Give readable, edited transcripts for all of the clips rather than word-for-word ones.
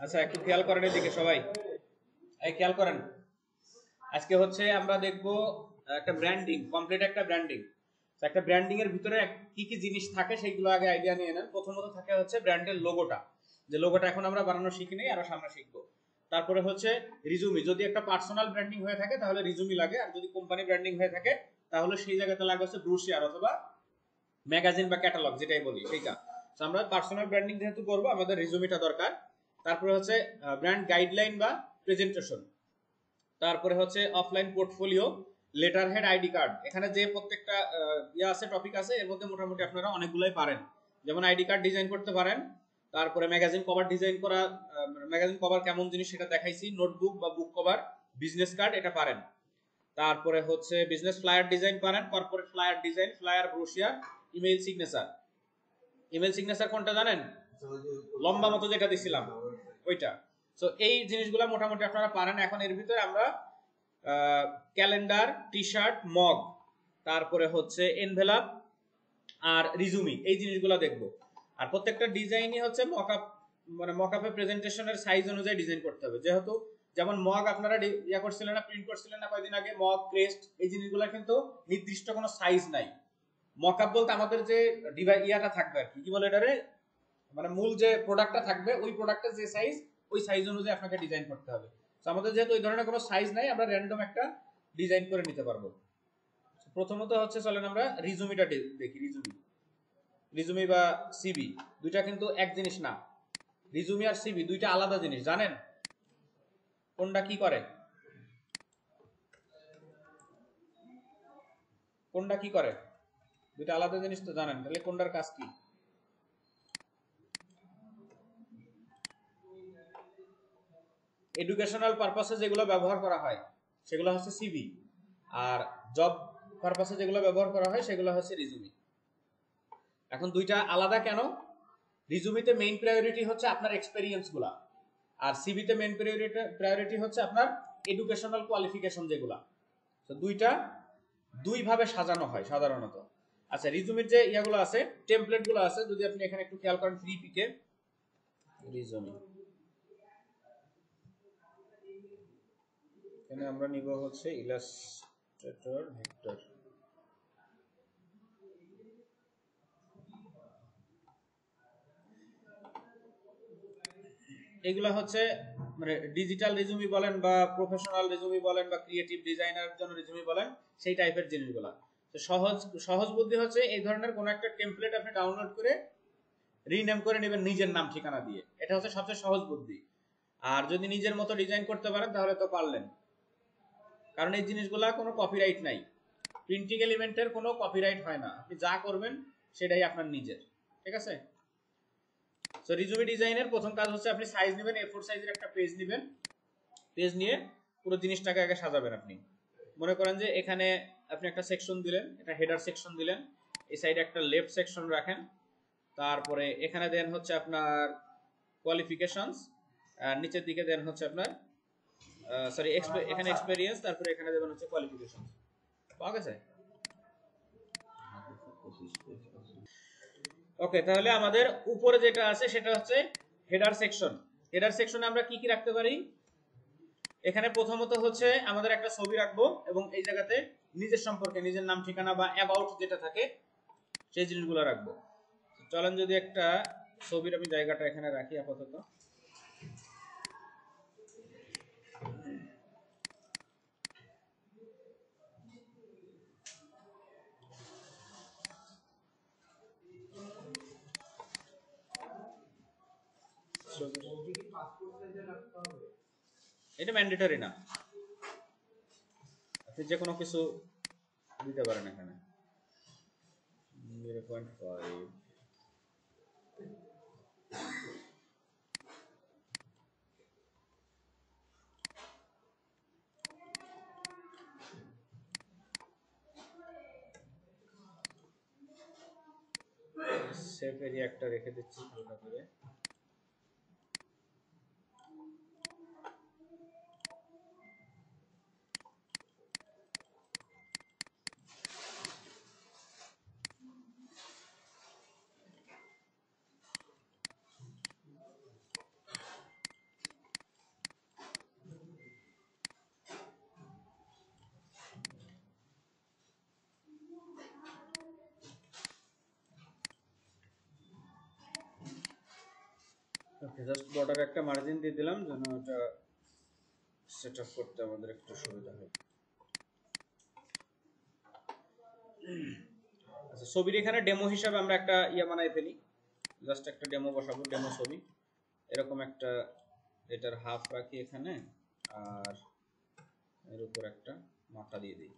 আচ্ছা, একটু খেয়াল করেন এদিকে সবাই, এই খেয়াল করেন। আজকে হচ্ছে আমরা দেখব একটা ব্র্যান্ডিং, কমপ্লিট একটা ব্র্যান্ডিং। একটা ব্র্যান্ডিং এর ভিতরে কি কি জিনিস থাকে সেগুলো আগে আইডিয়া নিয়ে নেন। প্রথমত থাকে হচ্ছে ব্র্যান্ডের লোগোটা, যে লোগোটা এখন আমরা বানানো শিখি নেই, আরো সামনে শিখবো। তারপরে হচ্ছে রিজুমি, যদি একটা পার্সোনাল ব্র্যান্ডিং হয়ে থাকে তাহলে রিজুমি লাগে, আর যদি কোম্পানি ব্র্যান্ডিং হয়ে থাকে তাহলে সেই জায়গাতে লাগে হচ্ছে ব্রোশিয়ার অথবা ম্যাগাজিন বা ক্যাটালগ যেটাই বলি সেইটা। তো আমরা পার্সোনাল ব্র্যান্ডিং যেহেতু করবো আমাদের রিজুমিটা দরকার। তারপরে হচ্ছে ব্র্যান্ড গাইডলাইন বা প্রেজেন্টেশন। তারপরে হচ্ছে offline portfolio, letter head, ID card. এখানে যে প্রত্যেকটা ইয়ে আছে, টপিক আছে, এর মধ্যে মোটামুটি আপনারা অনেকগুলোই পারেন। যেমন আইডি কার্ড ডিজাইন করতে পারেন, তারপরে ম্যাগাজিন কভার ডিজাইন করা, ম্যাগাজিন কভার কেমন জিনিস সেটা দেখাইছি, নোটবুক বা বুক কভার, বিজনেস কার্ড এটা পারেন। তারপরে হচ্ছে বিজনেস ফ্লায়ার ডিজাইন পারেন, corporate flyer design, flyer, brochure, email signature. Email signature কোনটা জানেন? লম্বা মতো যেটা দিছিলাম ওইটা। সো এই জিনিসগুলো মোটামুটি আপনারা পারেন। এখন এর ভিতরে আমরা ক্যালেন্ডার, টি শার্ট, মগ, তারপরে হচ্ছে এনভেলাপ আর রিজুমি, এই জিনিসগুলো দেখব। আর প্রত্যেকটা ডিজাইনই হচ্ছে মকআপ, মানে মকআপে প্রেজেন্টেশনের সাইজ অনুযায়ী ডিজাইন করতে হবে। যেহেতু যেমন মগ আপনারা ইয়া করছিলেন না, প্রিন্ট করছিলেন না কয়েকদিন আগে, মগ, ক্রেস্ট, এই জিনিসগুলো কিন্তু নির্দিষ্ট কোনো সাইজ নাই। মকআপ বলতে আমাদের যে ইয়াটা থাকবে আর কি বলে এটারে, মানে মূল যে প্রোডাক্টটা থাকবে ওই প্রোডাক্টের যে সাইজ, ওই সাইজ অনুযায়ী আপনাকে ডিজাইন করতে হবে। তো আমাদের যেহেতু ওই ধরনের কোনো সাইজ নাই, আমরা র্যান্ডম একটা ডিজাইন করে নিতে পারবো। প্রথমত হচ্ছে চলেন আমরা রিজুমিটা দেখি। রিজুমি বা সিভি দুইটা কিন্তু এক জিনিস না। রিজুমি আর সিভি দুইটা আলাদা জিনিস, জানেন কোনটা কি করে? কোনটা কি করে? দুইটা আলাদা জিনিস তো জানেন, তাহলে কোনটার কাজ কি? এডুকেশনাল পারপাসে যেগুলো ব্যবহার করা হয় সেগুলো হচ্ছে সিভি, আর জব পারপাসে যেগুলো ব্যবহার করা হয় সেগুলো হচ্ছে রিজুমি। এখন দুইটা আলাদা কেন? রিজুমিতে মেইন প্রায়োরিটি হচ্ছে আপনার এক্সপেরিয়েন্স গুলা, আর সিভিতে মেইন প্রায়োরিটি হচ্ছে আপনার এডুকেশনাল কোয়ালিফিকেশন যেগুলা। তো দুইটা দুই ভাবে সাজানো হয় সাধারণত। আচ্ছা, রিজুমির যে ইয়াগুলো আছে, টেমপ্লেট গুলো আছে, যদি আপনি এখানে একটু খেয়াল করেন, ফ্রি পিকে রিজুমি, এখানে আমরা নিব হচ্ছে ইলাস্ট্রেটর ভেক্টর। এগুলা হচ্ছে মানে ডিজিটাল রিজুমি বলেন বা প্রফেশনাল রিজুমি বলেন বা ক্রিয়েটিভ ডিজাইনার জন্য রিজুমি বলেন, সেই টাইপের জিনিসগুলা। তো সহজ বুদ্ধি হচ্ছে এই ধরনের কোন একটা টেমপ্লেট আপনি ডাউনলোড করে রিনেম করে নেবেন নিজের নাম ঠিকানা দিয়ে, এটা হচ্ছে সবচেয়ে সহজ বুদ্ধি। আর যদি নিজের মতো ডিজাইন করতে পারেন তাহলে তো পারলেন, কারণ এই জিনিসগুলা কোনো কপিরাইট নাই। প্রিন্টিং এলিমেন্টের কোনো কপিরাইট হয় না, আপনি যা করবেন সেটাই আপনার নিজের, ঠিক আছে? সো রিজুমি ডিজাইনের প্রথম কাজ হচ্ছে আপনি সাইজ নেবেন, A4 সাইজের একটা পেজ নেবেন। পেজ নিয়ে পুরো জিনিসটাকে আগে সাজাবেন। আপনি মনে করেন যে এখানে আপনি একটা সেকশন দিলেন, এটা হেডার সেকশন দিলেন, এই সাইডে একটা লেফট সেকশন রাখেন, তারপরে এখানে দেন হচ্ছে আপনার কোয়ালিফিকেশনস, আর নিচের দিকে দেন হচ্ছে আপনার সরি এখানে এক্সপেরিয়েন্স, তারপরে এখানে দেবেন হচ্ছে কোয়ালিফিকেশনস। পাওয়া গেছে? ওকে, তাহলে আমাদের উপরে যেটা আছে সেটা হচ্ছে হেডার সেকশন। হেডার সেকশনে আমরা কি কি রাখতে পারি? এখানে প্রথমত হচ্ছে আমাদের একটা ছবি রাখবো, এবং এই জায়গাতে নিজের সম্পর্কে, নিজের নাম ঠিকানা বা অ্যাবাউট যেটা থাকে সেই জিনিসগুলো রাখবো। চলেন যদি একটা ছবির আমি জায়গাটা এখানে রাখি আপাতত। এটা ম্যান্ডেটরি না, আপনি যে কোনো কিছু দিতে পারেন এখানে। 0.5 সেফ এরিয়া একটা রেখে দিচ্ছি হালকা করে। ওকে, জাস্ট বর্ডারে একটা মার্জিন দিয়ে দিলাম যেন এটা সেটআপ করতে আমাদের একটু সুবিধা হয়। আচ্ছা, ছবির এখানে ডেমো হিসাবে আমরা একটা বানাই ফেলি, জাস্ট একটা ডেমো বসাবো, ডেমো ছবি এরকম একটা, এটার হাফ রাখি এখানে, আর এর উপর একটা মাথা দিয়ে দিই,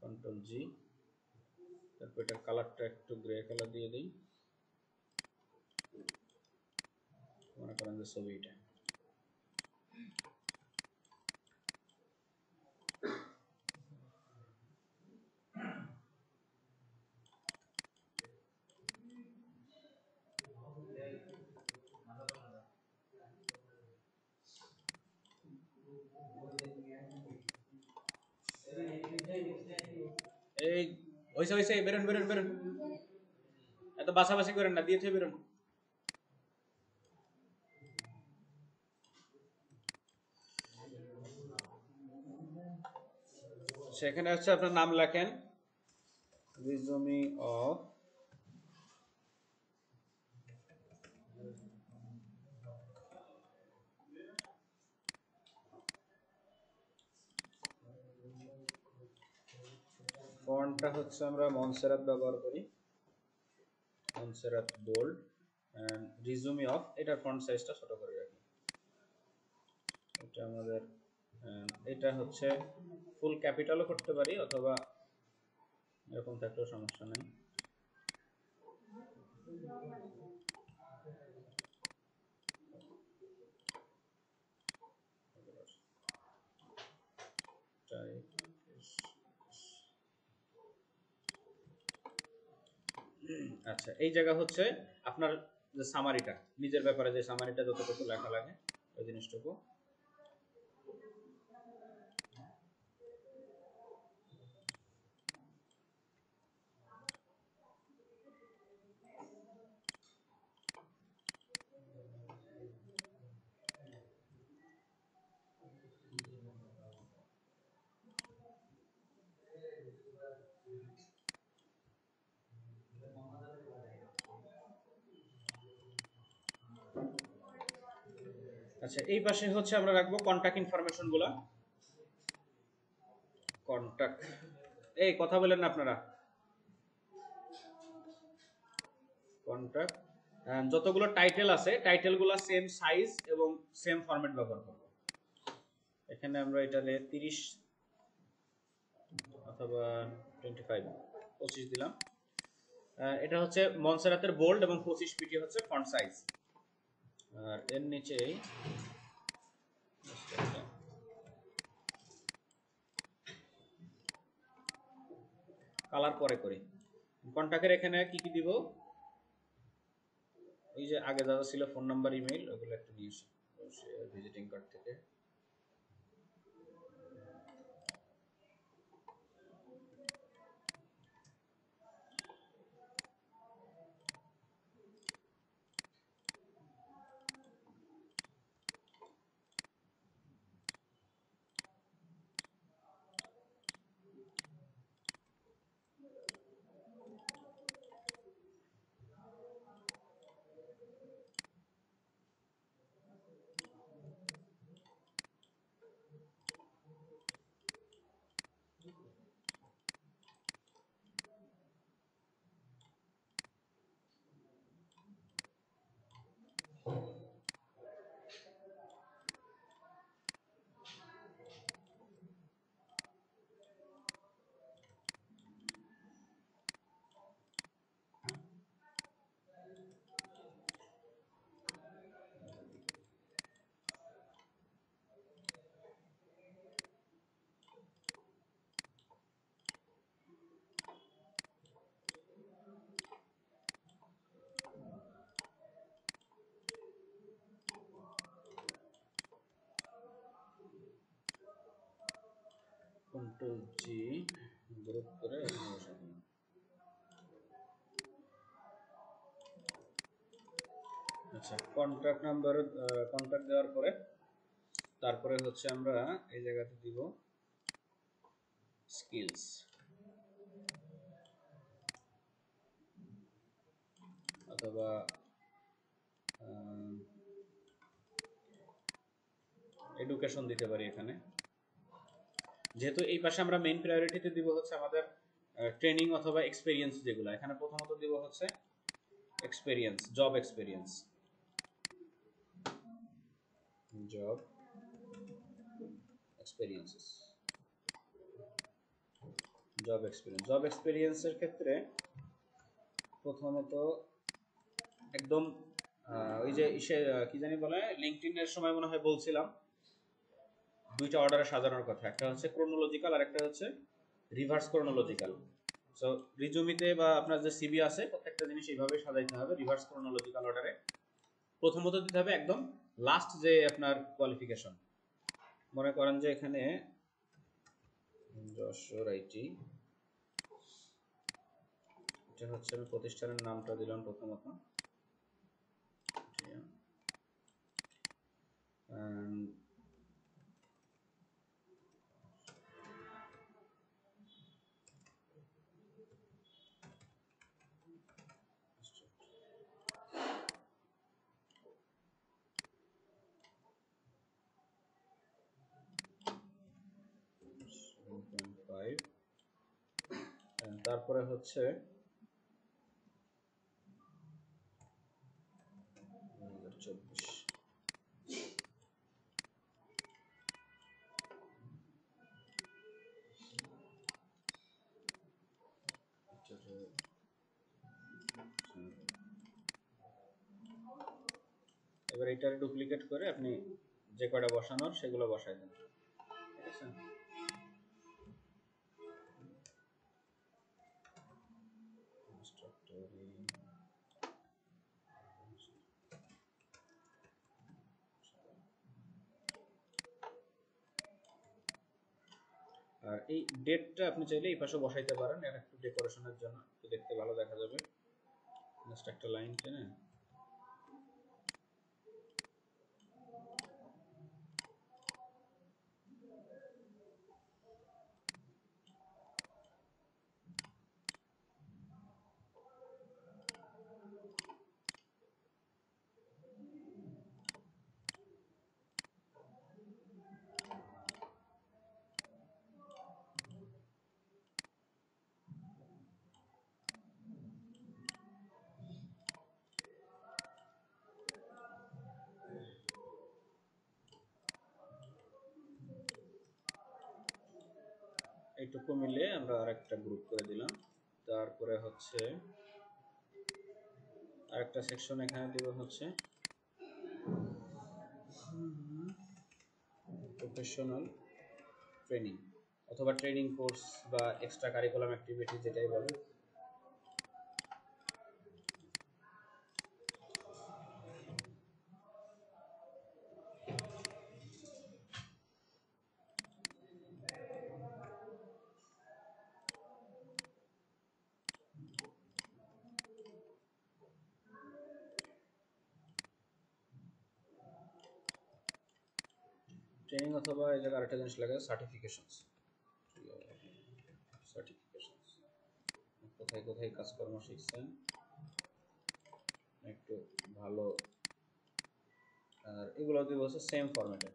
কন্ট্রোল জি, তারপর এটার কালারটা একটু গ্রে কালার দিয়ে দিই, মনে করেন যে ছবি এটা। এই হইছে হইছে, বেরোন বেরোন বেরোন, এত বাছাবাছি করেন না, দিয়ে বেরোন। সেখানে হচ্ছে আপনার নাম লেখেন, রিজুমি অফ ফন্টটা হচ্ছে আমরা মনসেরাত ব্যবহার করি, মনসেরাত বোল্ড, এন্ড রিজুমি অফ এটার ফন্ট সাইজটা ছোট করে রাখি। এটা আমাদের, এটা হচ্ছে ফুল ক্যাপিটালও করতে পারি অথবা এরকম থাকলেও সমস্যা নেই। আচ্ছা, এই জায়গা হচ্ছে আপনার যে সামারিটা, নিজের ব্যাপারে যে সামারিটা যতটুকু লেখা লাগে ওই জিনিসটুকু। আচ্ছা, এই পাশে হচ্ছে আমরা রাখবো কন্টাক্ট ইনফরমেশন গুলা। কন্টাক্ট, এই কথা বলেন না আপনারা। কন্টাক্ট, যতগুলো টাইটেল আছে টাইটেলগুলো সেম সাইজ এবং সেম ফরম্যাট ব্যবহার করব। এখানে আমরা এটাতে 30 অথবা 25 দিলাম। এটা হচ্ছে মনসেরাতের বোল্ড এবং 25 পিটি হচ্ছে ফন্ট সাইজ। আর এর নিচেই কালার পরে করি। কন্টাক্টের এখানে কি কি দিব, এই যে আগে যা ছিল ফোন নাম্বার, ইমেল, ওগুলো একটু নিয়ে আসি ভিজিটিং কার্ড থেকে। কন্ট্রোল জি, গ্রুপ করে এখানে বসাবো। আচ্ছা, কন্ট্যাক্ট নাম্বার, কন্ট্যাক্ট দেওয়ার পরে তারপরে হচ্ছে আমরা এই জায়গাতে দিব স্কিলস। অথবা এডুকেশন দিতে পারি এখানে। যেহেতু এই পাশে আমরা মেইন প্রায়োরিটিতে দিব হচ্ছে আমাদের ট্রেনিং অথবা এক্সপেরিয়েন্স, যেগুলো এখানে প্রথমত দিব হচ্ছে experience, job experience, job experiences, job experience. Job এক্সপেরিয়েন্সের ক্ষেত্রে প্রথমত একদম ওই যে কি জানি বলে, লিঙ্কডইনের সময় মনে হয় বলছিলাম দুইটা অর্ডারে সাজানোর কথা, একটা হচ্ছে ক্রোনোলজিক্যাল আর একটা হচ্ছে রিভার্স ক্রোনোলজিক্যাল। সো রিজুমিতে বা আপনার যে সিভি আছে প্রত্যেকটা জিনিস এইভাবে সাজাইতে হবে রিভার্স ক্রোনোলজিক্যাল অর্ডারে। প্রথমত দিতে হবে একদম লাস্ট যে আপনার কোয়ালিফিকেশন, মনে করেন যে এখানে যশোর আইটি, এটা হচ্ছে আমি প্রতিষ্ঠানের নামটা দিলাম প্রথমত, তারপরে হচ্ছে এবার এটার ডুপ্লিকেট করে আপনি যে কয়টা বসানোর সেগুলো বসাই দেন, ঠিক আছে। আর এই ডেটটা আপনি চাইলে এই পাশে বসাইতে পারেন, এর একটু ডেকোরেশনের জন্য একটু দেখতে ভালো দেখা যাবে। জাস্ট একটা লাইন টেনে এইটুকু মিলে আমরা আরেকটা গ্রুপ করে দিলাম। তারপরে হচ্ছে আরেকটা সেকশন এখানে দিব হচ্ছে প্রফেশনাল ট্রেনিং অথবা ট্রেনিং কোর্স বা এক্সট্রা কারিকুলাম অ্যাক্টিভিটি যেটাই বলেন। ট্রেনিং অথবা এই জায়গায় আরেকটা জিনিস লাগে সার্টিফিকেশনস, সার্টিফিকেশনস কোথায় কোথায় কাজকর্ম শিখছেন একটু ভালো, আর এগুলো দিব হচ্ছে সেম ফরম্যাটে।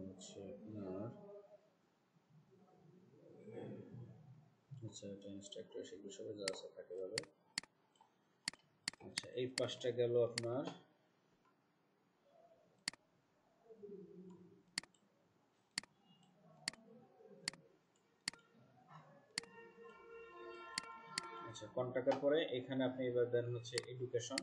হচ্ছে আপনার আচ্ছা এটা ইনস্ট্রাক্টর সেগুলো সবাই যা আছে থাকে যাবে। আচ্ছা এই পাঁচটা গেল আপনার আচ্ছা কন্টাক্টের পরে এখানে আপনি এবার দেন হচ্ছে এডুকেশন,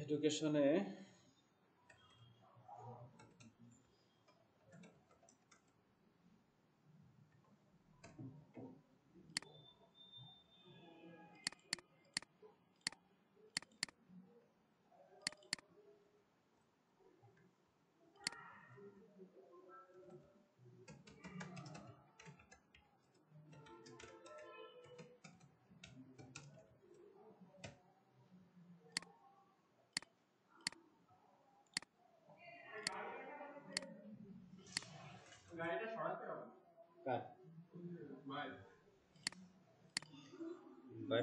এডুকেশনে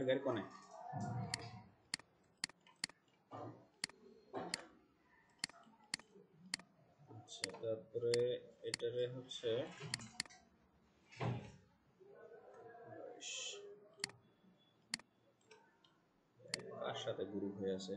সামনের গাড়ি কোণে। আচ্ছা, তারপরে এটারে হচ্ছে কার সাথে গ্রুপ হয়ে আছে।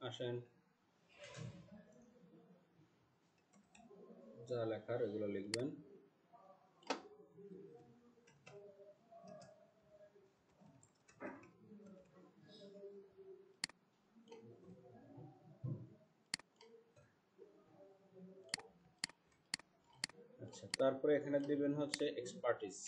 আসেন, যা লেখার এগুলো লিখবেন। আচ্ছা, তারপরে এখানে দিবেন হচ্ছে এক্সপার্টিস।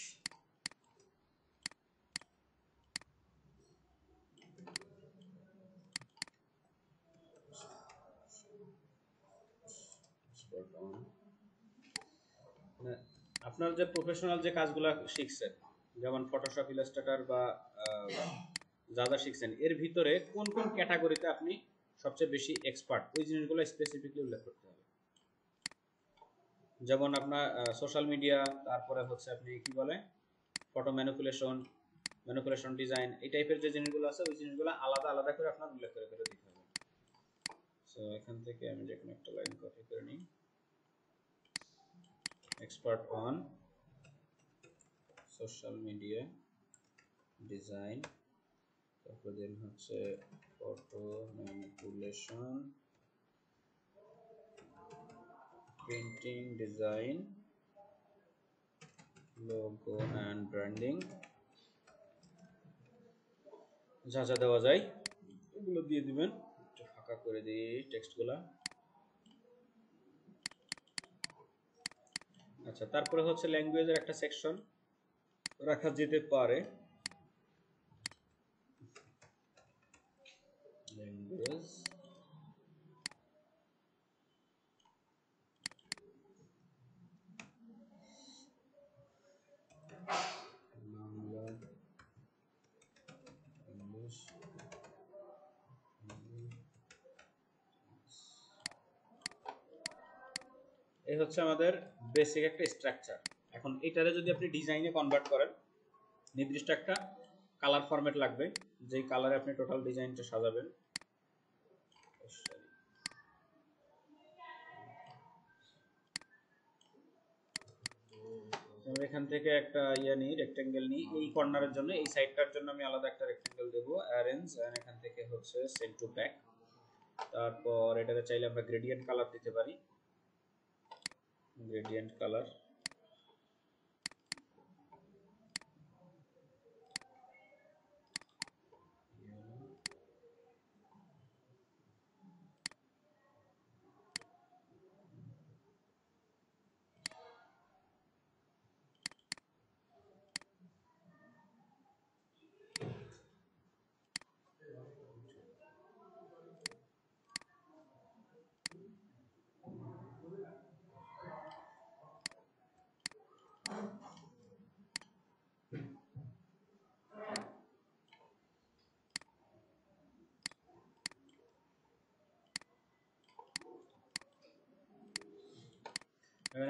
আপনার যে প্রফেশনাল যে কাজগুলো শিখছেন, যেমন ফটোশপ, ইলাস্ট্রেটর বা যা যা শিখছেন, এর ভিতরে কোন কোন ক্যাটাগরিতে আপনি সবচেয়ে বেশি এক্সপার্ট, ওই জিনিসগুলো স্পেসিফিকলি উল্লেখ করতে হবে। যেমন আপনার সোশ্যাল মিডিয়া, তারপরে হচ্ছে আপনি কি বলে ফটো ম্যানিপুলেশন ডিজাইন, এই টাইপের যে জিনিসগুলো আছে ওই জিনিসগুলো আলাদা আলাদা করে আপনার উল্লেখ করে করে দিতে হবে। সো এখান থেকে আমি যে কোনো একটা লাইন কপি করে নিই, expert on social media design, তারপর দেন হচ্ছে photo manipulation, printing design, logo and branding, যা যা দেওয়া যায় এগুলো দিয়ে দিবেন। একটু ফাঁকা করে দিই টেক্সটগুলা। আচ্ছা, তারপরে হচ্ছে ল্যাঙ্গুয়েজের একটা সেকশন রাখা যেতে পারে। ল্যাঙ্গুয়েজ, বাংলা, ইংলিশ, এই হচ্ছে আমাদের বেসিক একটা স্ট্রাকচার। এখন এটারে যদি আপনি ডিজাইনে কনভার্ট করেন, নির্দিষ্ট একটা কালার ফরম্যাট লাগবে, যেই কালারে আপনি টোটাল ডিজাইনটা সাজাবেন। আমরা এখান থেকে একটা নিই, রেক্টেঙ্গেল নিই এই কর্নারের জন্য, এই সাইডটার জন্য আমি আলাদা একটা রেক্টেঙ্গেল দেবো, অ্যারেঞ্জ, এন্ড এখান থেকে হচ্ছে সেন্ড টু ব্যাক। তারপর এটাকে চাইলে আমরা গ্রেডিয়েন্ট কালার দিতে পারি, গ্রেডিয়েন্ট কালার।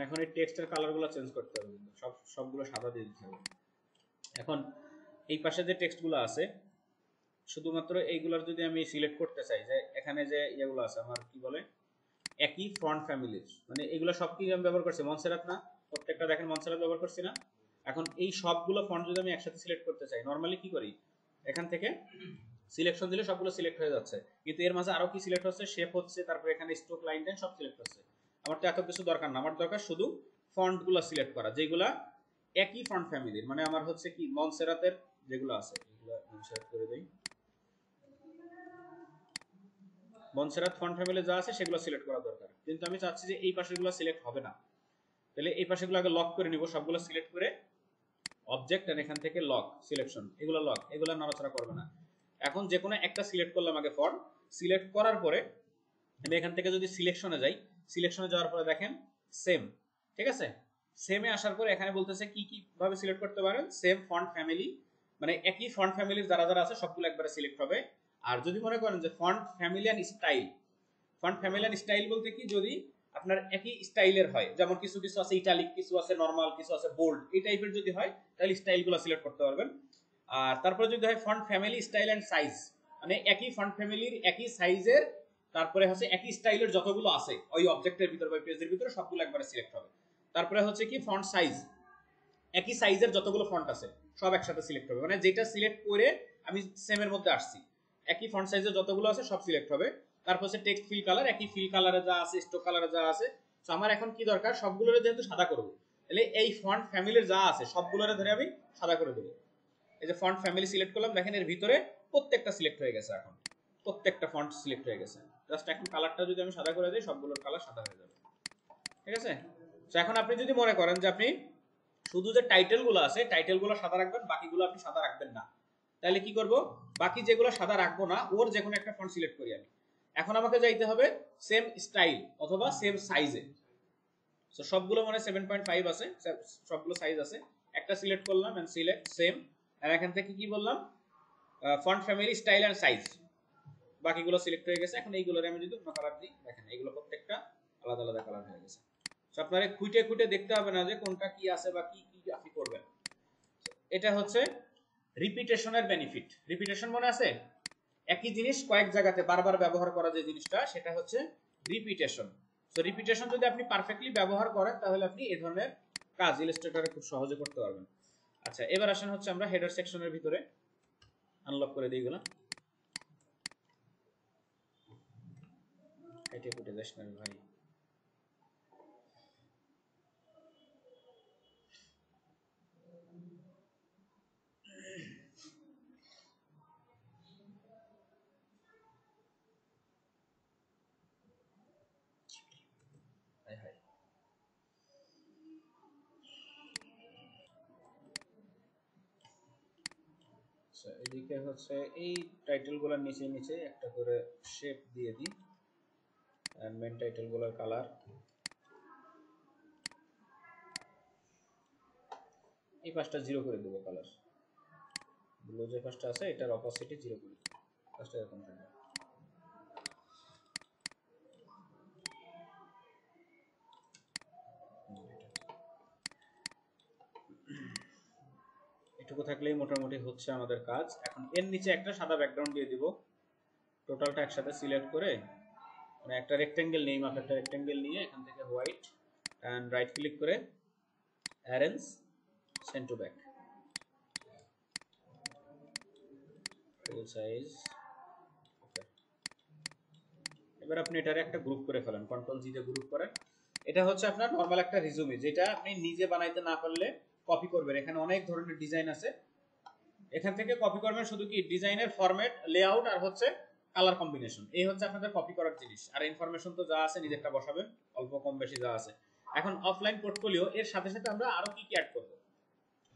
এখন এই টেক্সটের কালারগুলো চেঞ্জ করতে হবে, সবগুলো সাদা দিয়ে দিতে হবে। এখন এই পাশে যে টেক্সটগুলো আছে, শুধুমাত্র এইগুলোর যদি আমি সিলেক্ট করতে চাই, যে এখানে যে ইয়েগুলো আছে আমার কি বলে একই ফন্ট ফ্যামিলির, মানে এগুলো সব কি আমি ব্যবহার করছি মনসেরাত না, প্রত্যেকটা দেখেন মনসেরাত ব্যবহার করছি না। এখন এই সবগুলো ফন্ট যদি আমি একসাথে সিলেক্ট করতে চাই, নরমালি কি করি, এখান থেকে সিলেকশন দিলে সবগুলো সিলেক্ট হয়ে যাচ্ছে, কিন্তু এর মাঝে আরো কি সিলেক্ট হচ্ছে, শেপ হচ্ছে, তারপরে এখানে স্ট্রোক, লাইন টাইন সব সিলেক্ট হচ্ছে। আমার তো এত কিছু দরকার না, আমার দরকার শুধু ফন্টগুলো সিলেক্ট করা, যেগুলা একই ফন্ট ফ্যামিলির। মানে আমার হচ্ছে কি মনসেরাতের যেগুলো আছে এগুলো ইনসার্ট করে দেই, মনসেরাত ফন্ট ফ্যামিলি যা আছে সেগুলো সিলেক্ট করা দরকার, কিন্তু আমি চাচ্ছি যে এই পাশেগুলো সিলেক্ট হবে না। তাহলে এই পাশেগুলো আগে লক করে নিব, সবগুলো সিলেক্ট করে অবজেক্ট আর এখান থেকে লক সিলেকশন, এগুলো লক, এগুলো নড়াচড়া করবে না। এখন যে কোনো একটা সিলেক্ট করলাম আগে ফন্ট, সিলেক্ট করার পরে আমি এখান থেকে যদি সিলেকশনে যাই, সিলেকশনে যাওয়ার পরে দেখেন সেম, ঠিক আছে, সেমে আসার পরে এখানে বলতেছে কি কি ভাবে সিলেক্ট করতে পারেন, সেম ফন্ট ফ্যামিলি, মানে একই ফন্ট ফ্যামিলির যারা যারা আছে সবগুলো একবারে সিলেক্ট হবে। আর যদি মনে করেন যে font family and style, font family and style বলতে কি, যদি আপনার একই স্টাইলের হয়, যেমন কিছু কিছু আছে ইটালিক, কিছু আছে নরমাল, কিছু আছে বোল্ড, এই টাইপের যদি হয় তাহলে স্টাইলগুলো সিলেক্ট করতে পারবেন। আর তারপরে যদি হয় font family style and size, মানে একই ফন্ট ফ্যামিলির একই সাইজের, তারপরে হচ্ছে একই স্টাইলের যতগুলো আছে ওই অবজেক্টের ভিতর বা পেজের ভিতরে সবগুলো একবারে সিলেক্ট হবে। তারপরে হচ্ছে কি ফন্ট সাইজ, একই সাইজের যতগুলো ফন্ট আছে সব একসাথে সিলেক্ট হবে, মানে যেটা সিলেক্ট করে আমি সেমের মধ্যে আসছি, একই ফন্ট সাইজের যতগুলো আছে সব সিলেক্ট হবে। তারপর হচ্ছে টেক্সট ফিল কালার, একই ফিল কালারে যা আছে, স্ট্রোক কালারে যা আছে। তো আমার এখন কি দরকার, সবগুলোরে যেহেতু সাদা করব, তাহলে এই ফন্ট ফ্যামিলির যা আছে সবগুলোরে ধরে আমি সাদা করে দেবো। এই যে ফন্ট ফ্যামিলি সিলেক্ট করলাম, দেখেন এর ভিতরে প্রত্যেকটা সিলেক্ট হয়ে গেছে, এখন প্রত্যেকটা ফন্ট সিলেক্ট হয়ে গেছে। জাস্ট এখন কালারটা যদি আমি সাদা করে দিই, সবগুলোর কালার সাদা হয়ে যাবে, ঠিক আছে। তো এখন আপনি যদি মনে করেন যে আপনি শুধু যে টাইটেলগুলো আছে টাইটেলগুলো সাদা রাখবেন, বাকিগুলো আপনি সাদা রাখবেন না, তাহলে কি করব, বাকি যেগুলো সাদা রাখবো না ওর যে কোনো একটা ফন্ট সিলেক্ট করি আমি। এখন আমাকে যাইতে হবে সেম স্টাইল অথবা সেম সাইজে। সো সবগুলো মানে 7.5 আছে, সবগুলো সাইজ আছে, একটা সিলেক্ট করলাম এন্ড সিলেক্ট সেম। আর এখান থেকে কি বললাম, font family style and size, বাকিগুলো সিলেক্ট হয়ে গেছে। এখন এইগুলোরে আমি যদি অন্য কালার দিই, দেখেন এইগুলো প্রত্যেকটা আলাদা আলাদা কালার হয়ে গেছে। সো আপনারা খুঁটে খুঁটে দেখতে হবে না যে কোনটা কি আছে বা কি কি আপনি করবেন। এটা হচ্ছে রিপিটেশনের বেনিফিট। রিপিটেশন মনে আছে, একই জিনিস কয়েক জায়গাতে বারবার ব্যবহার করা যে জিনিসটা, সেটা হচ্ছে রিপিটেশন। তো রিপিটেশন যদি আপনি পারফেক্টলি ব্যবহার করেন তাহলে আপনি এই ধরনের কাজ ইলাস্ট্রেটরে খুব সহজে করতে পারবেন। আচ্ছা, এবার আসেন হচ্ছে আমরা হেডার সেকশনের ভিতরে আনলক করে দিই এগুলো। কেটে কুটে যাস না ভাই। এদিকে হচ্ছে এই টাইটেলগুলোর নিচে নিচে একটা করে শেপ দিয়ে দিই, আর মেন টাইটেলগুলোর কালার এই পাঁচটা 0 করে দেবো, কালার ব্লু যে পাঁচটা আছে এটার অপোজিটে 0 করে দেবো, পাঁচটা এরকম থাকবে। এটুকু থাকলেই মোটামুটি হচ্ছে আমাদের কাজ। এখন এর নিচে একটা সাদা ব্যাকগ্রাউন্ড দিয়ে দিব, টোটালটা একসাথে সিলেক্ট করে, মানে একটা রেক্টেঙ্গেল নেই, মাত্র একটা রেক্টেঙ্গেল নিয়ে এখান থেকে হোয়াইট এন্ড রাইট ক্লিক করে arrange send to back, full size. এবার আপনি এটারে একটা গ্রুপ করে ফেলেন, কন্ট্রোল জি দিয়ে গ্রুপ করেন। এটা হচ্ছে আপনার নরমাল একটা রিজুমে, যেটা আপনি নিজে বানাইতে না পারলে কপি করবেন। এখানে অনেক ধরনের ডিজাইন আছে, এখান থেকে কপি করবেন শুধু কি ডিজাইনের ফরম্যাট, লেআউট আর হচ্ছে কালার কম্বিনেশন, এই হচ্ছে আপনাদের কপি করার জিনিস। আর ইনফরমেশন তো যা আছে নিজেরটা বসাবেন, অল্প কম বেশি যা আছে। এখন অফলাইন পোর্টফোলিও এর সাথে সাথে আমরা আরো কি কি অ্যাড করব।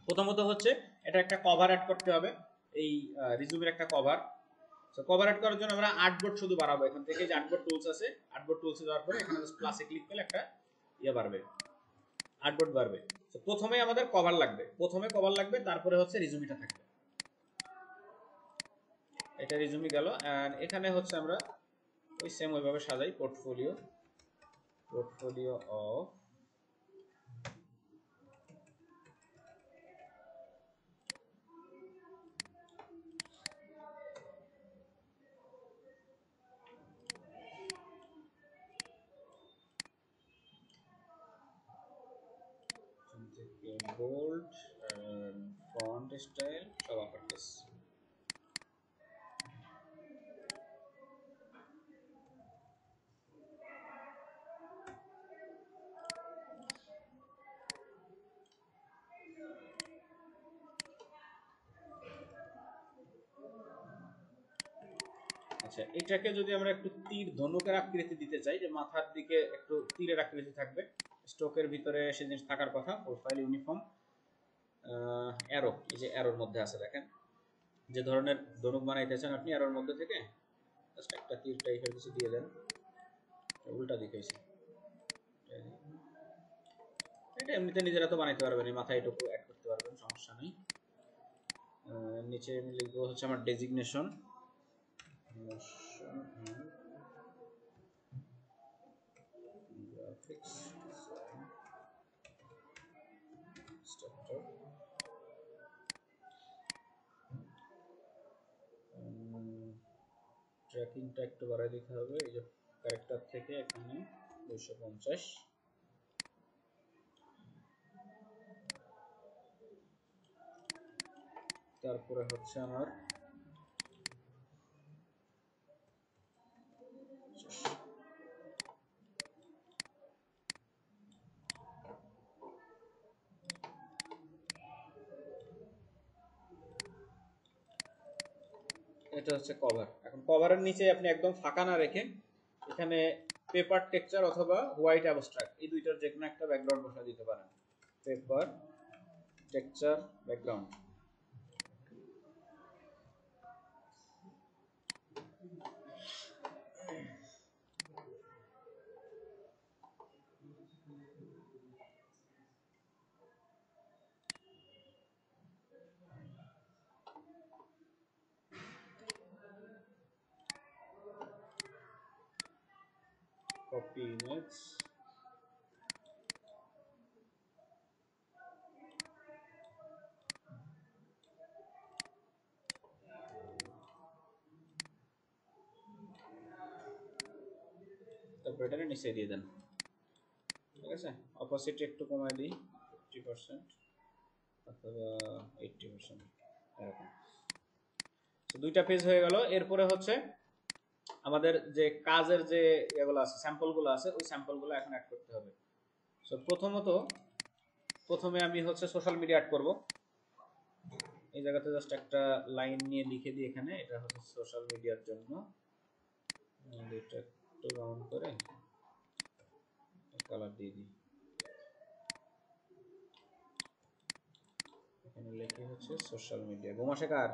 প্রথমত হচ্ছে এটা একটা কভার অ্যাড করতে হবে, এই রিজুমের একটা কভার। সো কভার অ্যাড করার জন্য আমরা আর্টবোর্ড শুধু বাড়াবো, এখান থেকে যে আর্টবোর্ড টুলস আছে, আর্টবোর্ড টুলসে যাওয়ার পরে এখানে জাস্ট প্লাসে ক্লিক করলে একটা ইয়ে বাড়বে, আর্টবোর্ড বাড়বে। তো প্রথমে আমাদের কভার লাগবে, প্রথমে কভার লাগবে, তারপরে হচ্ছে রিজুমিটা থাকবে। এটা রিজুমি গেল। এন্ড এখানে হচ্ছে আমরা ওই সেম ওইভাবে সাজাই, portfolio, portfolio of bold, font style সব আপার কেস। আচ্ছা, এটাকে যদি আমরা একটু তীর ধনুকের আকৃতি দিতে চাই, যে মাথার দিকে একটু তীরের আকৃতি থাকবে, স্ট্রোকের ভিতরে সে জিনিস থাকার কথা, প্রোফাইল ইউনিফর্ম অ্যারো, এই যে অ্যারোর মধ্যে আছে দেখেন, যে ধরনের ধনুক বানাইতেছেন আপনি অ্যারোর মধ্যে থেকে জাস্ট একটা তীর টাইপের কিছু দিয়ে দেন, উল্টা দিকে হয়েছে, এটা এমনিতে নিজেরা তো বানাইতে পারবেন, এই মাথায় এটুকু অ্যাড করতে পারবেন, সমস্যা নেই। নিচে আমি লিখবো হচ্ছে আমার ডেজিগনেশন, গ্রাফিক্স ডিজাইন ট্র্যাকিংটা একটু বাড়াই দিতে হবে, এই যে ক্যারেক্টার থেকে এখানে 250, তারপরে হচ্ছে আমার এটা হচ্ছে কভার। এখন কভারের নিচে আপনি একদম ফাঁকা না রেখে এখানে পেপার টেক্সচার অথবা হোয়াইট অ্যাবস্ট্রাক্ট, এই দুইটার যে কোনো একটা ব্যাকগ্রাউন্ড বসা দিতে পারেন। Paper texture background, copy image, তারপর এটা নিচে দিয়ে দেন, ঠিক আছে। অপোসিটি একটু কমায় দিই 50% অথবা 80%, এরকম। তো দুইটা পেজ হয়ে গেল। এরপরে হচ্ছে আমাদের যে কাজের যে এগুলো আছে, স্যাম্পলগুলো আছে, ওই স্যাম্পলগুলো এখন অ্যাড করতে হবে। সো প্রথমে আমি হচ্ছে সোশ্যাল মিডিয়া অ্যাড করব। এই জায়গাতে জাস্ট একটা লাইন নিয়ে লিখে দিই, এখানে এটা হচ্ছে সোশ্যাল মিডিয়ার জন্য, এটা একটু রাউন্ড করে কালার দিয়ে দিই, এখানে লিখে হচ্ছে সোশ্যাল মিডিয়া। গোমাশে কার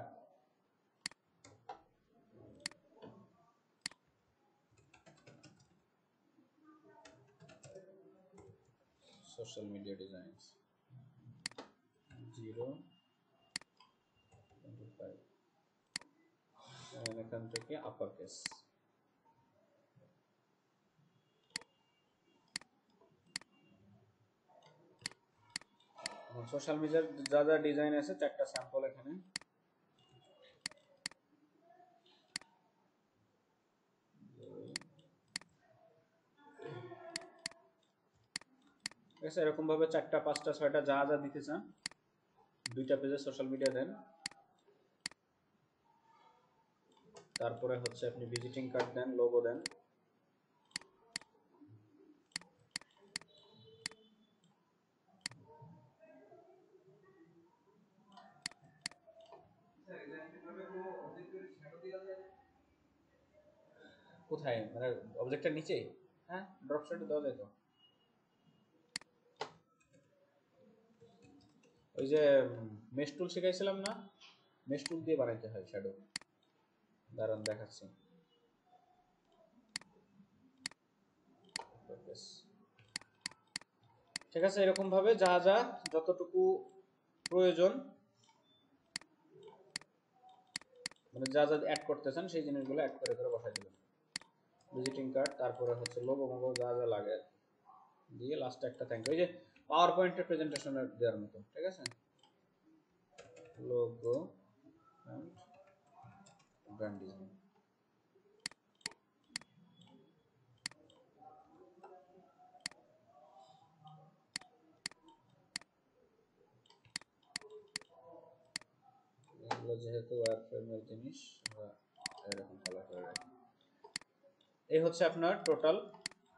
সোশ্যাল মিডিয়া ডিজাইনস 0.25, এখান থেকে আপার কেস। সোশ্যাল মিডিয়ার যা যা ডিজাইন আছে চারটা স্যাম্পল এখানে, ঠিক আছে। এরকম ভাবে 4টা 5টা 6টা যা যা দিতে চান, দুইটা পেজে সোশ্যাল মিডিয়া দেন। তারপরে হচ্ছে আপনি ভিজিটিং কার্ড দেন, লোগো দেন, কোথায় মানে অবজেক্টের নিচে, হ্যাঁ ড্রপ শ্যাডো দেওয়া যায় তো, ওই যে মেশ টুল শিখাইছিলাম না, মেশ টুল দিয়ে বানাইতে হয় শ্যাডো, দাঁড়ান দেখাচ্ছি। ঠিক আছে, এরকম ভাবে যা যা যতটুকু প্রয়োজন, মানে যা যা অ্যাড করতে চান সেই জিনিসগুলো অ্যাড করে করে বসাই দিবেন। ভিজিটিং কার্ড, তারপরে হচ্ছে লোগো মোগো যা যা লাগে দিয়ে লাস্টে একটা থ্যাংক ইউ, এই যে পাওয়ার পয়েন্টের প্রেজেন্টেশনের দেওয়ার মতো, ঠিক আছে। লোগো এন্ড ব্র্যান্ড ডিজাইন, এগুলো যেহেতু ওয়্যারফ্রেমের জিনিস আমরা এরকম কালার করে রাখি। এই হচ্ছে আপনার টোটাল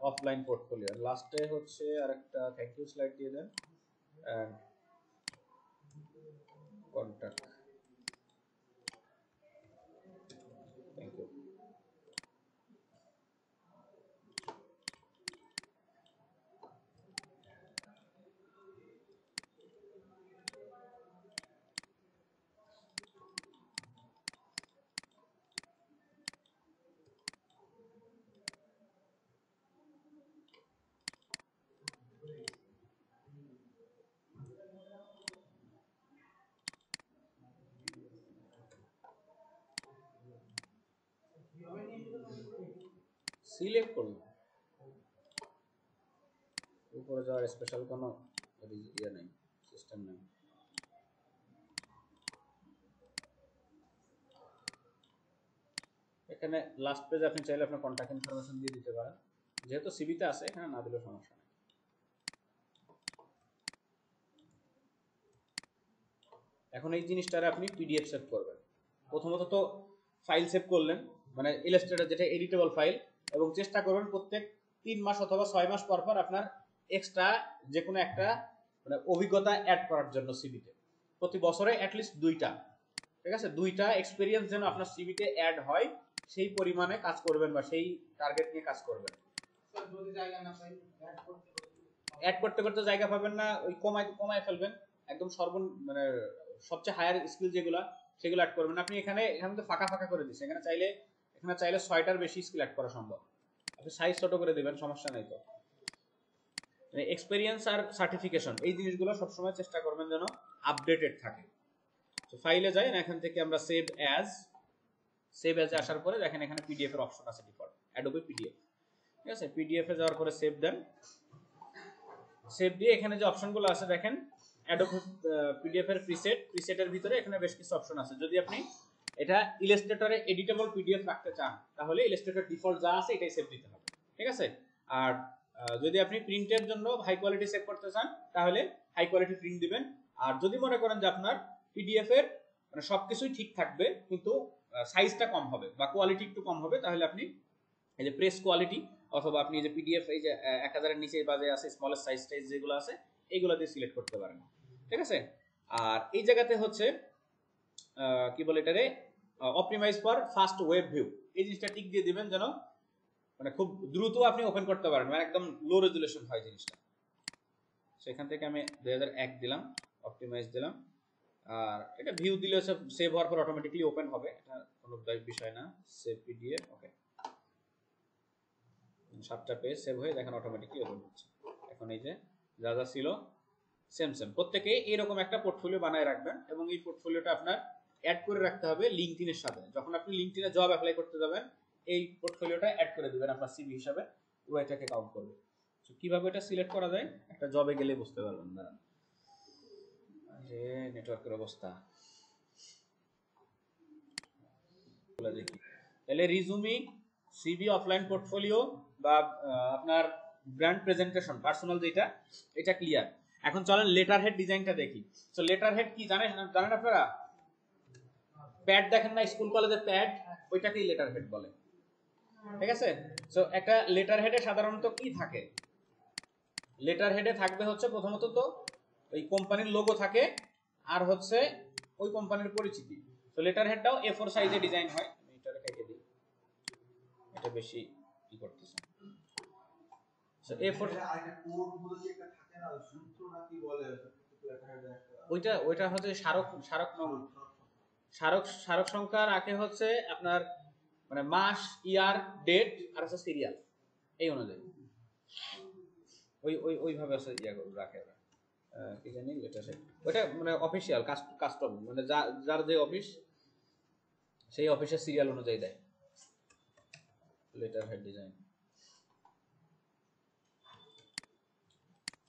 অফলাইন পোর্টফোলিও। লাস্টে হচ্ছে আরেকটা থ্যাংক ইউ স্লাইড দিয়ে দেন and contact, thank you. Select করলাম, উপরে যাওয়ার স্পেশাল কোনো ইয়ে নেই, সিস্টেম নেই। এখানে লাস্ট পেজ আপনি চাইলে আপনার কন্ট্যাক্ট ইনফরমেশন দিয়ে দিতে পারেন, যেহেতু সিভিতে আছে এখানে না দিলেও সমস্যা নেই। এখন এই জিনিসটারে আপনি পিডিএফ সেভ করবেন। প্রথমত তো ফাইল সেভ করলেন, মানে ইলাস্ট্রেটর যেটা এডিটেবল ফাইল, এবং চেষ্টা করবেন প্রত্যেক 3 মাস অথবা 6 মাস পর পর আপনার এক্সট্রা যে কোনো একটা মানে অভিজ্ঞতা অ্যাড করার জন্য সিভিতে প্রতি বছরে অ্যাটলিস্ট 2টা, ঠিক আছে, 2টা এক্সপেরিয়েন্স যেন আপনার সিভিতে অ্যাড হয় সেই পরিমাণে কাজ করবেন বা সেই টার্গেট নিয়ে কাজ করবেন। যদি জায়গা না পাই অ্যাড করতে করতে জায়গা পাবেন না, ওই কমায় ফেলবেন একদম মানে সবচেয়ে হায়ার স্কিল যেগুলো সেগুলো অ্যাড করবেন। আপনি এখানে তো ফাঁকা করে দিচ্ছেন, এখানে চাইলে 6টার বেশি স্কিল অ্যাড করা সম্ভব। আপনি সাইজ ছোট করে দিবেন, সমস্যা নাই। তো এক্সপেরিয়েন্স আর সার্টিফিকেশন এই জিনিসগুলো সবসময় চেষ্টা করবেন যেন আপডেটেড থাকে। তো ফাইলে যাই, এখান থেকে আমরা সেভ অ্যাজ আসার পরে দেখেন এখানে পিডিএফ এর অপশন আছে, ডিফল্ট অ্যাডোবি পিডিএফ, ঠিক আছে। পিডিএফ এ যাওয়ার পরে সেভ দেন, সেভ দিয়ে এখানে যে অপশনগুলো আছে দেখেন অ্যাডোবি পিডিএফ এর প্রিসেটের ভিতরে এখানে বেশ কিছু অপশন আছে। যদি আপনি এটা ইলাস্ট্রেটরে এডিটেবল পিডিএফ রাখতে চান তাহলে ইলাস্ট্রেটর ডিফল্ট যা আছে এটাই সেভ দিতে হবে, ঠিক আছে। আর যদি আপনি প্রিন্টের জন্য হাই কোয়ালিটি সেভ করতে চান তাহলে হাই কোয়ালিটি প্রিন্ট দিবেন। আর যদি মনে করেন যে আপনার পিডিএফ এর মানে সবকিছুই ঠিক থাকবে কিন্তু সাইজটা কম হবে বা কোয়ালিটি একটু কম হবে, তাহলে আপনি এই যে প্রেস কোয়ালিটি অথবা আপনি যে পিডিএফ এই যে 1000 এর নিচে বাজে আছে স্মলেস্ট সাইজ যেগুলো আছে এগুলো দিয়ে সিলেক্ট করতে পারেন, ঠিক আছে। আর এই জায়গাতে হচ্ছে কি বলে এটারে optimize for fast web view, এই জিনিসটা টিক দিয়ে দিবেন যেন মানে খুব দ্রুত আপনি ওপেন করতে পারেন, মানে একদম লো রেজুলেশন হয় জিনিসটা। সেখান থেকে আমি 2001 দিলাম, অপটিমাইজ দিলাম। আর এটা ভিউ দিলে সেভ হওয়ার পর অটোমেটিক্যালি ওপেন হবে, এটা কোনো বিষয় না। সেভ পিডিএফ, ওকে, 7টা পেজ সেভ হয়ে দেখেন অটোমেটিক্যালি ওপেন হচ্ছে। এখন এই যে যা যা ছিল সেম প্রত্যেকে এইরকম একটা পোর্টফোলিও বানায় রাখবেন এবং এই পোর্টফোলিওটা আপনার অ্যাড করে রাখতে হবে লিঙ্কডইনের সাথে। যখন আপনি লিঙ্কডইনে জব অ্যাপ্লাই করতে যাবেন এই পোর্টফোলিওটা অ্যাড করে দিবেন আপনার সিভি হিসাবে, পুরো এটাকে কাউন্ট করবে। তো কিভাবে এটা সিলেক্ট করা যায় একটা জবে গেলে বুঝতে পারবেন না যে নেটওয়ার্কের অবস্থা। দেখি তাহলে রিজুমি, সিভি, অফলাইন পোর্টফোলিও বা আপনার ব্র্যান্ড প্রেজেন্টেশন পার্সোনাল যেটা, এটা ক্লিয়ার। এখন চলেন লেটার হেড ডিজাইনটা দেখি। তো লেটার হেড কি জানেন আপনারা? প্যাড দেখেন না স্কুল কলেজের প্যাড, ওইটাকেই লেটার হেড বলে, ঠিক আছে। সো একটা লেটার হেডে সাধারণত কি থাকে, লেটার হেডে থাকবে হচ্ছে প্রথমত তো ওই কোম্পানির লোগো থাকে আর হচ্ছে ওই কোম্পানির পরিচিতি। তো লেটার হেডটাও A4 সাইজে ডিজাইন হয়। আমি এটারে কেটে দিই, এটা বেশি কি করতেছে। সো A4 আরেকটা কোড বলে যে একটা থাকে না সূত্র নাকি বলে ওইটা হচ্ছে স্মারক সংখ্যার আগে হচ্ছে আপনার মানে মাস, ইয়ার, ডেট আর হচ্ছে সিরিয়াল, এই অনুযায়ী ওইভাবে আছে রাখে ওরা। কি জানি লেটার হেড, ওইটা মানে অফিসিয়াল কাস্টম, মানে যার যে অফিস সেই অফিসের সিরিয়াল অনুযায়ী দেয় letter head design.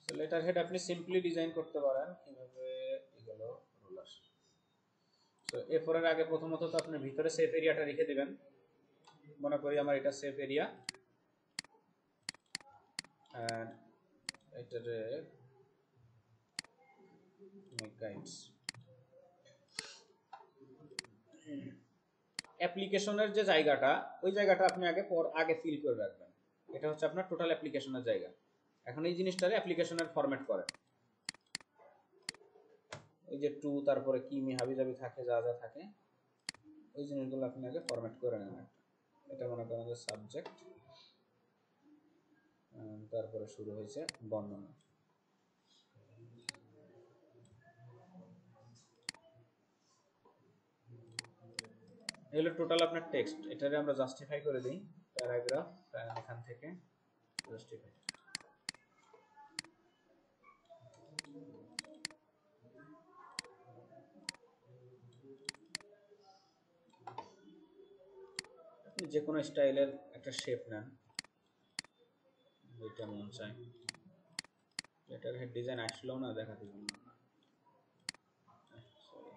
So letter head আপনি সিম্পলি ডিজাইন করতে পারেন কিভাবে, এগুলো রুলার। সো A4 এর আগে প্রথমত তো আপনি ভিতরে সেফ এরিয়াটা রেখে দিবেন। মনে করি আমার এটা সেফ এরিয়া, এন্ড এটারে গাইডস অ্যাপ্লিকেশনের যে জায়গাটা, ওই জায়গাটা আপনি আগে ফিল করে রাখবেন। এটা হচ্ছে আপনার টোটাল অ্যাপ্লিকেশনের জায়গা। এখন এই জিনিসটারে অ্যাপ্লিকেশনের ফরম্যাট করেন, ওই যে টু তারপরে কিমি হাবিজাবি থাকে, যা যা থাকে ওই জিনিসগুলো আপনি আগে ফরম্যাট করে নেন। এটা মনে করেন যে সাবজেক্ট, তারপরে শুরু হয়েছে বর্ণনা। এগুলো টোটাল আপনার টেক্সট, এটারে আমরা জাস্টিফাই করে দিই প্যারাগ্রাফ, এখান থেকে জাস্টিফাই। আপনি যে কোনো স্টাইলের একটা শেপ নেন, এটা মন চাই লেটার হেড ডিজাইন আসলো না দেখাতে পারলাম না সরি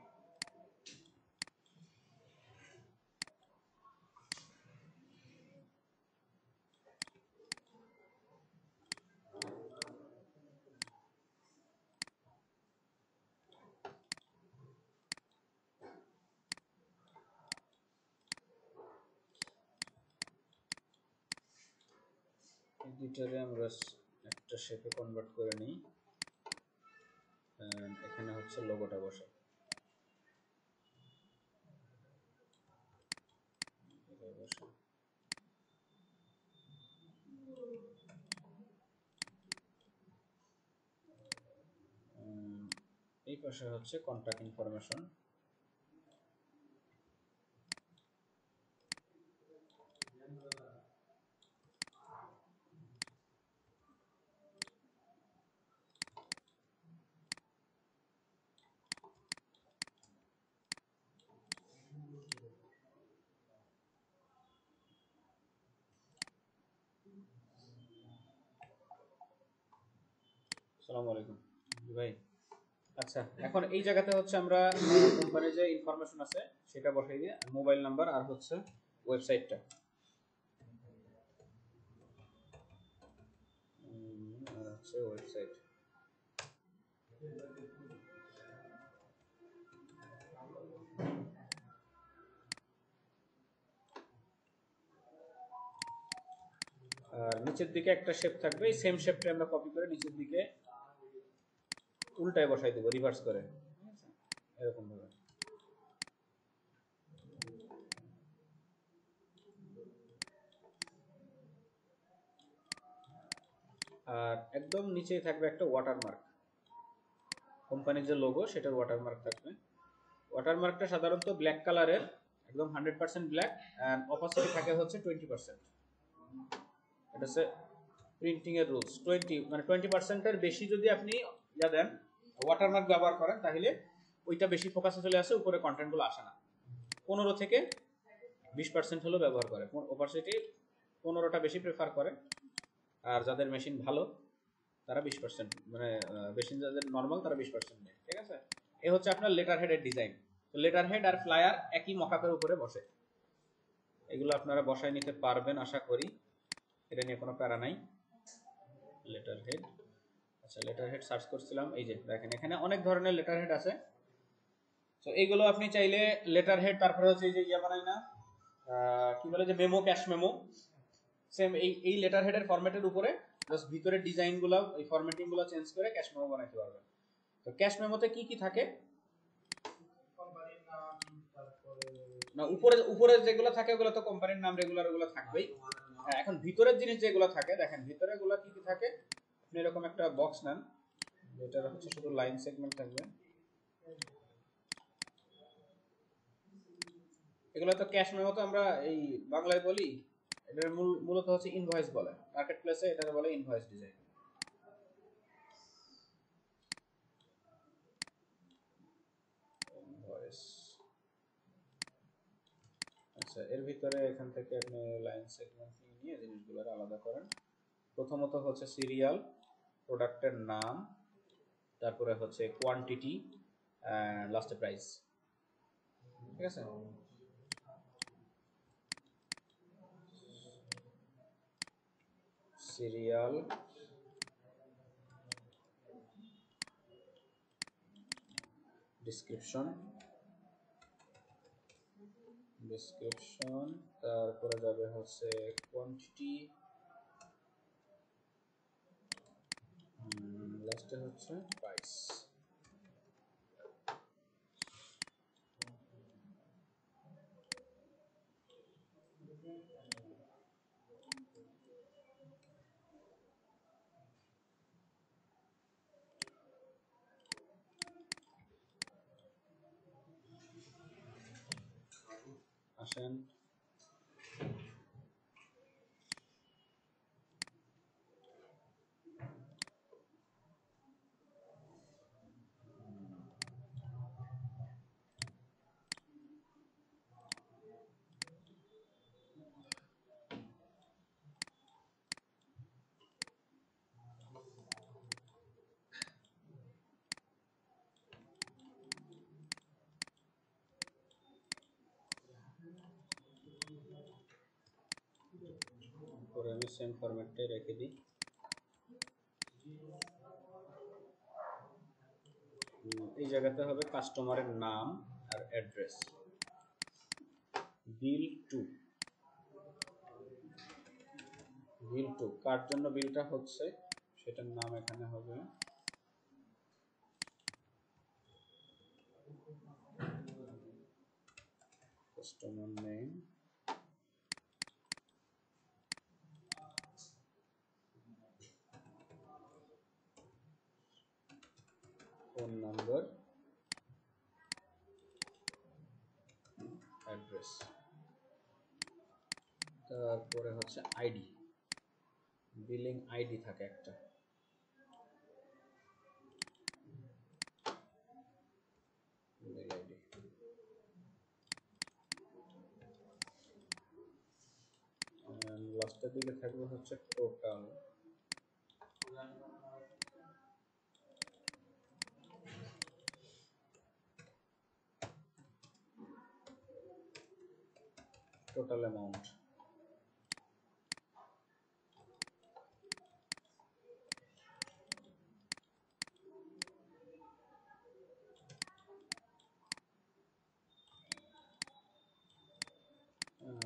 এডিটরে আমরা একটা শেপে কনভার্ট করে নিই এখানে হচ্ছে লোগোটা বসে এই পাশে হচ্ছে কন্টাক্ট ইনফরমেশন আসসালামু আলাইকুম ভাই আচ্ছা এখন এই জায়গাতে হচ্ছে আমরা কোম্পানির যে ইনফরমেশন আছে সেটা বসাই দিয়ে মোবাইল নাম্বার আর হচ্ছে ওয়েবসাইটটা আর হচ্ছে ওয়েবসাইট আর নিচের দিকে একটা শেপ থাকবে এই সেম শেপটা আমরা কপি করে নিচের দিকে উল্টায় বসাই দেব রিভার্স করে এরকম ভাবে আর একদম নিচেই থাকবে একটা ওয়াটারমার্ক কোম্পানির যে লোগো সেটার ওয়াটারমার্ক থাকবে ওয়াটারমার্কটা সাধারণত ব্ল্যাক কালারের একদম 100% ব্ল্যাক এন্ড অপাসিটি থাকে হচ্ছে 20% এটা হচ্ছে প্রিন্টিং এর রুলস 20 মানে 20% এর বেশি যদি আপনি ইয়া দেন ওয়াটারমার্ক ব্যবহার করেন তাহলে ওইটা বেশি ফোকাসে চলে আসে উপরে কন্টেন্টগুলো আসে না 15 থেকে 20% হলো ব্যবহার করে অপাসিটি 15টা বেশি প্রেফার করে আর যাদের মেশিন ভালো তারা 20% মানে মেশিন যাদের নরমাল তারা 20% নেয় ঠিক আছে এই হচ্ছে আপনার লেটার হেডের ডিজাইন তো লেটার হেড আর ফ্লায়ার একই মকআপের উপরে বসে এগুলো আপনারা বসায় নিতে পারবেন আশা করি এটা নিয়ে কোনো প্যারা নাই লেটার হেড আচ্ছা লেটার হেড সার্চ করছিলাম এই যে দেখেন এখানে অনেক ধরনের লেটার হেড আছে তো এইগুলো আপনি চাইলে লেটার হেড তারপরে হচ্ছে এই যে ইয়া বানাই না কি বলে যে মেমো ক্যাশ মেমো সেম এই লেটার হেডের ফরম্যাটের উপরে জাস্ট ভিতরে ডিজাইনগুলো এই ফরম্যাটিংগুলো চেঞ্জ করে ক্যাশ মেমো বানাইতে পারবেন তো ক্যাশ মেমোতে কি কি থাকে না উপরে উপরে যেগুলো থাকে ওগুলো তো কোম্পানির নাম রেগুলার ওগুলো থাকবেই হ্যাঁ এখন ভিতরের জিনিস যেগুলো থাকে দেখেন ভিতরে গুলো কি কি থাকে আপনি এরকম একটা বক্স নেন যেটা হচ্ছে শুধু লাইন সেগমেন্ট থাকবে এগুলো তো ক্যাশ মেমো তো আমরা এই বাংলায় বলি এটার মূলত হচ্ছে ইনভয়েস বলে মার্কেট প্লেসে এটা বলে ইনভয়েস ডিজাইন ইনভয়েস আচ্ছা এর ভিতরে এখান থেকে আপনি লাইন সেগমেন্ট নিয়ে জিনিসগুলো আলাদা করেন প্রথমত হচ্ছে সিরিয়াল প্রোডাক্টের নাম তারপরে হচ্ছে কোয়ান্টিটি এন্ড লাস্টে প্রাইস ঠিক আছে সিরিয়াল ডেসক্রিপশন তারপরে যাবে হচ্ছে কোয়ান্টিটি লাস্টে হচ্ছে প্রাইস আসেন আমি সেম ফরম্যাটটাই রেখে দিই। এই জায়গাতে হবে কাস্টমারের নাম আর অ্যাড্রেস। বিল টু কার জন্য বিলটা হচ্ছে সেটার নাম এখানে হবে customer name, phone number, address, তারপরে হচ্ছে আইডি, বিলিং আইডি থাকে একটা। লাস্টের দিকে থাকবে হচ্ছে টোটাল, টোটাল অ্যামাউন্ট।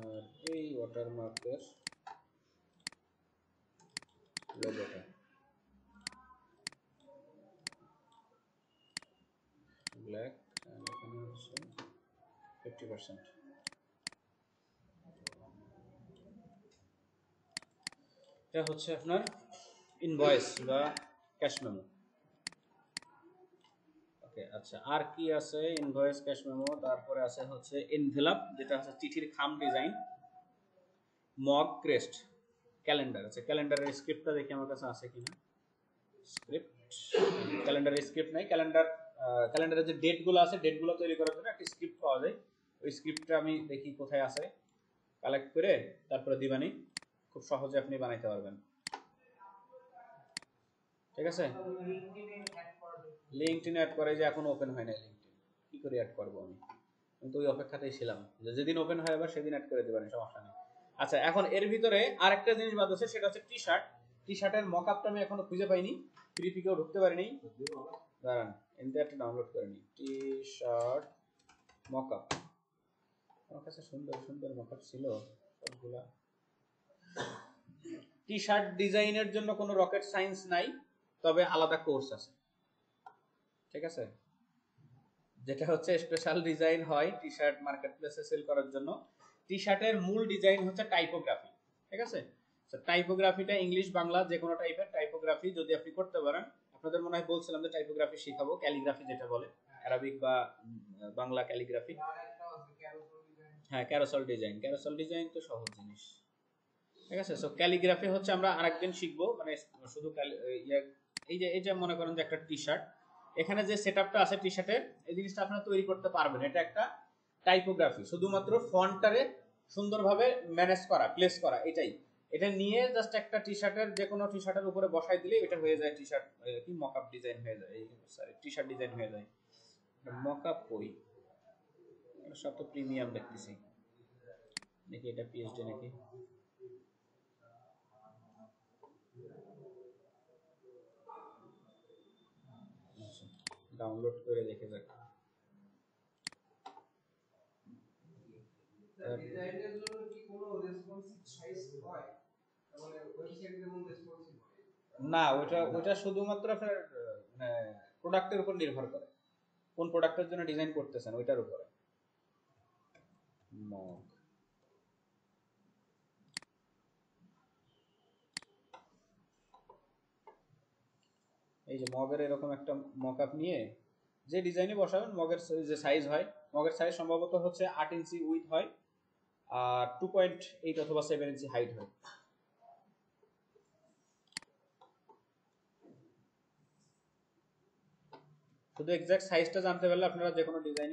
আর এই ওয়াটারমার্কের লোগোটা ব্ল্যাক, এখানে হচ্ছে 50%। এটা হচ্ছে আপনার ইনভয়েস বা ক্যাশ মেমো। ওকে, আচ্ছা আর কি আছে? ইনভয়েস, ক্যাশ মেমো, তারপরে আছে হচ্ছে এনভেলপ যেটা হচ্ছে চিঠির খাম ডিজাইন, মগ, ক্রেস্ট, ক্যালেন্ডার। আচ্ছা ক্যালেন্ডারের স্ক্রিপ্টটা দেখি আমার কাছে আছে কিনা। স্ক্রিপ্ট, ক্যালেন্ডারের স্ক্রিপ্ট নাই। ক্যালেন্ডারের যে ডেটগুলো আছে ডেটগুলো তৈরি করার জন্য একটা স্ক্রিপ্ট পাওয়া যায়। ওই স্ক্রিপ্টটা আমি দেখি কোথায় আছে, কালেক্ট করে তারপরে দিবানি, খুব সহজে আপনি বানাইতে পারবেন। ঠিক আছে, লিঙ্কডইন অ্যাড করে যে এখন ওপেন হয় না লিঙ্কডইন, কি করে অ্যাড করব আমি? আমি তো ওই অপেক্ষাতেই ছিলাম যে যেদিন ওপেন হয় আবার সেদিন অ্যাড করে দিবেন, সমস্যা নেই। আচ্ছা এখন এর ভিতরে আরেকটা জিনিস বাদ আছে, সেটা হচ্ছে টি শার্ট। টি শার্টের মকআপটা আমি এখনো খুঁজে পাইনি, ফ্রি থেকেও ঢুকতে পারিনি। দাঁড়ান এনতে একটা ডাউনলোড করে নিই, টি শার্ট মকআপ। আমার কাছে সুন্দর সুন্দর মকআপ ছিল সবগুলা। টি শার্ট ডিজাইনের জন্য কোনো রকেট সায়েন্স নাই, তবে আলাদা কোর্স আছে। ঠিক আছে, যেটা হচ্ছে স্পেশাল ডিজাইন হয় টি শার্ট মার্কেটপ্লেসে সেল করার জন্য। টি শার্টের মূল ডিজাইন হচ্ছে টাইপোগ্রাফি। ঠিক আছে, তো টাইপোগ্রাফিটা ইংলিশ বাংলা যে কোনো টাইপের টাইপোগ্রাফি যদি আপনি করতে পারেন, আপনাদের মনে হয় বলছিলাম যে টাইপোগ্রাফি শেখাবো, ক্যালিগ্রাফি যেটা বলে, অ্যারাবিক বা বাংলা ক্যালিগ্রাফি। হ্যাঁ ক্যারোসেল ডিজাইন, ক্যারোসেল ডিজাইন তো সহজ জিনিস। ঠিক আছে, সো ক্যালিগ্রাফি হচ্ছে আমরা আরেকদিন শিখবো, মানে শুধু এই যে মনে করেন যে একটা টি শার্ট, এখানে যে সেটআপটা আছে টি শার্টের, এই জিনিসটা আপনারা তৈরি করতে পারবেন। এটা একটা টাইপোগ্রাফি, শুধুমাত্র ফন্টটারে সুন্দরভাবে ম্যানেজ করা, প্লেস করা, এটাই। এটা নিয়ে জাস্ট একটা টি শার্টের, যে কোনো টি শার্টের উপরে বসাই দিলে এটা হয়ে যায় টি শার্ট, কি মকআপ ডিজাইন হয়ে যায়, সরি টি শার্ট ডিজাইন হয়ে যায়। মকআপ কই, সব তো প্রিমিয়াম দেখতেছি নাকি, এটা পিএইচডি নাকি? ডাউনলোড করে দেখে যাক। ডিজাইনের জন্য কি কোনো রেসপন্সিভ সাইজ হয়, মানে ওয়েবসাইট যেমন রেসপন্সিভ হয়? না, ওটা শুধুমাত্র আপনার মানে প্রোডাক্টের উপর নির্ভর করে, কোন প্রোডাক্টের জন্য ডিজাইন করতেছেন ওইটার উপরে। মগ, এই যে মগের এরকম একটা মকআপ নিয়ে যে ডিজাইনে বসাবেন, মগের যে সাইজ হয়, মগের সাইজ সম্ভবত হচ্ছে 8 ইঞ্চি উইথ হয় আর 2.8 অথবা 7 ইঞ্চি হাইট হয়। শুধু এক্সাক্ট সাইজটা জানতে পারলে আপনারা যে কোনো ডিজাইন